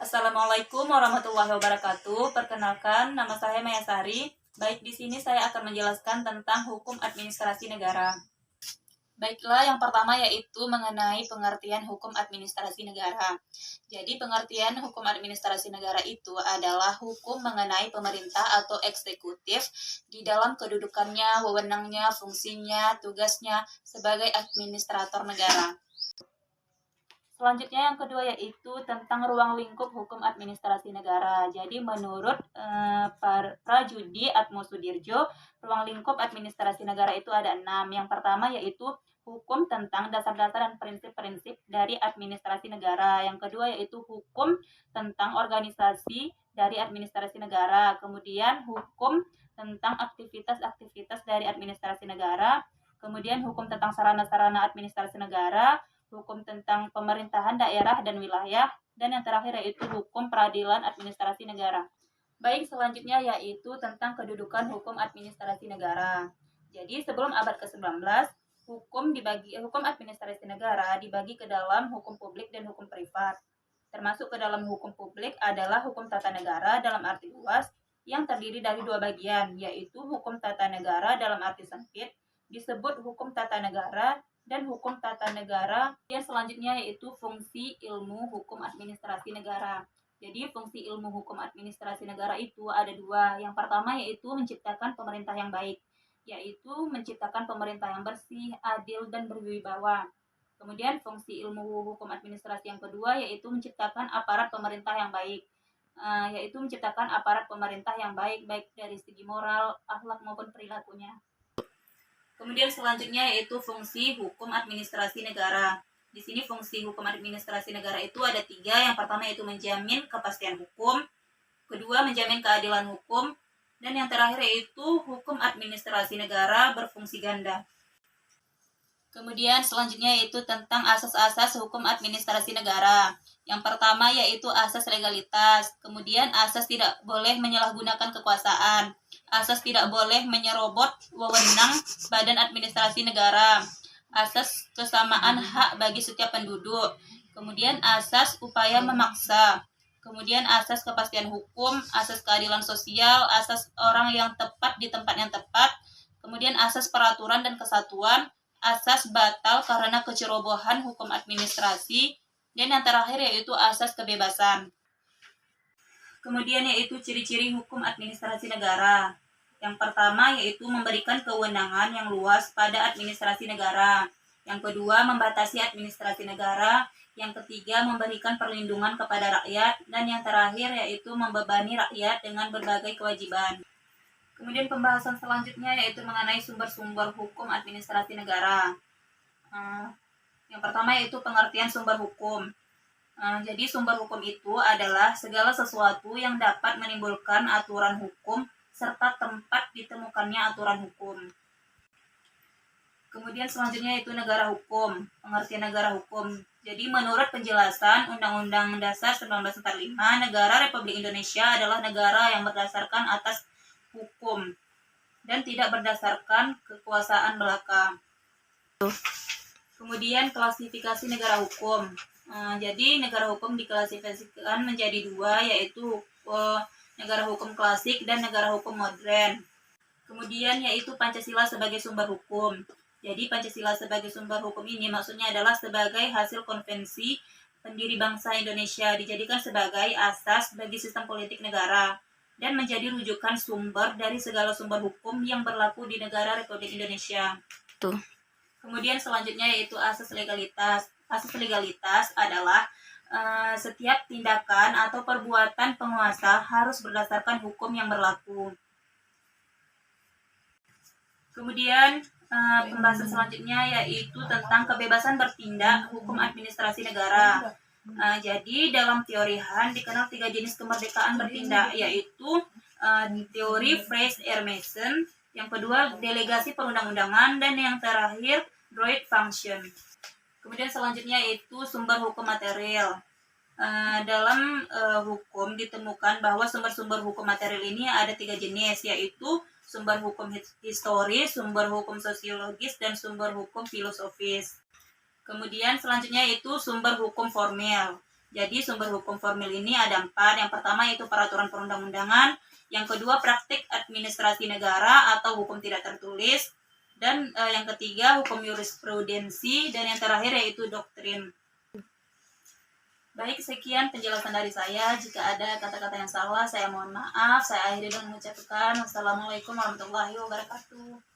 Assalamualaikum warahmatullahi wabarakatuh. Perkenalkan, nama saya Maya Sari. Baik, di sini saya akan menjelaskan tentang hukum administrasi negara. Baiklah, yang pertama yaitu mengenai pengertian hukum administrasi negara. Jadi, pengertian hukum administrasi negara itu adalah hukum mengenai pemerintah atau eksekutif di dalam kedudukannya, wewenangnya, fungsinya, tugasnya sebagai administrator negara. Selanjutnya yang kedua yaitu tentang ruang lingkup hukum administrasi negara. Jadi menurut Prajudi Atmosudirjo, ruang lingkup administrasi negara itu ada 6. Yang pertama yaitu hukum tentang dasar-dasar dan prinsip-prinsip dari administrasi negara. Yang kedua yaitu hukum tentang organisasi dari administrasi negara. Kemudian hukum tentang aktivitas-aktivitas dari administrasi negara. Kemudian hukum tentang sarana-sarana administrasi negara, hukum tentang pemerintahan daerah dan wilayah, dan yang terakhir yaitu hukum peradilan administrasi negara. Baik, selanjutnya yaitu tentang kedudukan hukum administrasi negara. Jadi sebelum abad ke-19, hukum administrasi negara dibagi ke dalam hukum publik dan hukum privat. Termasuk ke dalam hukum publik adalah hukum tata negara dalam arti luas yang terdiri dari 2 bagian, yaitu hukum tata negara dalam arti sempit disebut hukum tata negara dan hukum tata negara. Yang selanjutnya yaitu fungsi ilmu hukum administrasi negara. Jadi fungsi ilmu hukum administrasi negara itu ada 2. Yang pertama yaitu menciptakan pemerintah yang baik, yaitu menciptakan pemerintah yang bersih, adil, dan berwibawa. Kemudian fungsi ilmu hukum administrasi yang kedua yaitu menciptakan aparat pemerintah yang baik, yaitu menciptakan aparat pemerintah yang baik dari segi moral, akhlak maupun perilakunya. Kemudian selanjutnya yaitu fungsi hukum administrasi negara. Di sini fungsi hukum administrasi negara itu ada 3. Yang pertama yaitu menjamin kepastian hukum, kedua menjamin keadilan hukum, dan yang terakhir yaitu hukum administrasi negara berfungsi ganda. Kemudian selanjutnya yaitu tentang asas-asas hukum administrasi negara. Yang pertama yaitu asas legalitas, kemudian asas tidak boleh menyalahgunakan kekuasaan, asas tidak boleh menyerobot wewenang badan administrasi negara, asas kesamaan hak bagi setiap penduduk, kemudian asas upaya memaksa, kemudian asas kepastian hukum, asas keadilan sosial, asas orang yang tepat di tempat yang tepat, kemudian asas peraturan dan kesatuan, asas batal karena kecerobohan hukum administrasi, dan yang terakhir yaitu asas kebebasan. Kemudian yaitu ciri-ciri hukum administrasi negara. Yang pertama yaitu memberikan kewenangan yang luas pada administrasi negara. Yang kedua membatasi administrasi negara. Yang ketiga memberikan perlindungan kepada rakyat. Dan yang terakhir yaitu membebani rakyat dengan berbagai kewajiban. Kemudian pembahasan selanjutnya yaitu mengenai sumber-sumber hukum administrasi negara. Yang pertama yaitu pengertian sumber hukum. Jadi sumber hukum itu adalah segala sesuatu yang dapat menimbulkan aturan hukum serta tempat ditemukannya aturan hukum. Kemudian selanjutnya yaitu negara hukum. Pengertian negara hukum. Jadi menurut penjelasan Undang-Undang Dasar 1945, negara Republik Indonesia adalah negara yang berdasarkan atas hukum dan tidak berdasarkan kekuasaan belaka. Kemudian klasifikasi negara hukum. Jadi negara hukum diklasifikasikan menjadi 2, yaitu negara hukum klasik dan negara hukum modern. Kemudian yaitu Pancasila sebagai sumber hukum. Jadi Pancasila sebagai sumber hukum ini maksudnya adalah sebagai hasil konvensi pendiri bangsa Indonesia, dijadikan sebagai asas bagi sistem politik negara dan menjadi rujukan sumber dari segala sumber hukum yang berlaku di negara Republik Indonesia. Kemudian selanjutnya yaitu asas legalitas. Asas legalitas adalah setiap tindakan atau perbuatan penguasa harus berdasarkan hukum yang berlaku. Kemudian pembahasan selanjutnya yaitu tentang kebebasan bertindak hukum administrasi negara. Jadi dalam teori Han dikenal 3 jenis kemerdekaan bertindak, yaitu teori Fraser-Mason, yang kedua delegasi perundang-undangan, dan yang terakhir droit function. Kemudian selanjutnya yaitu sumber hukum material. Dalam hukum ditemukan bahwa sumber-sumber hukum material ini ada 3 jenis, yaitu sumber hukum historis, sumber hukum sosiologis, dan sumber hukum filosofis. Kemudian selanjutnya yaitu sumber hukum formil. Jadi sumber hukum formil ini ada 4. Yang pertama yaitu peraturan perundang-undangan, yang kedua praktik administrasi negara atau hukum tidak tertulis, dan yang ketiga hukum jurisprudensi, dan yang terakhir yaitu doktrin. Baik, sekian penjelasan dari saya. Jika ada kata-kata yang salah, saya mohon maaf. Saya akhiri dengan mengucapkan wassalamualaikum warahmatullahi wabarakatuh.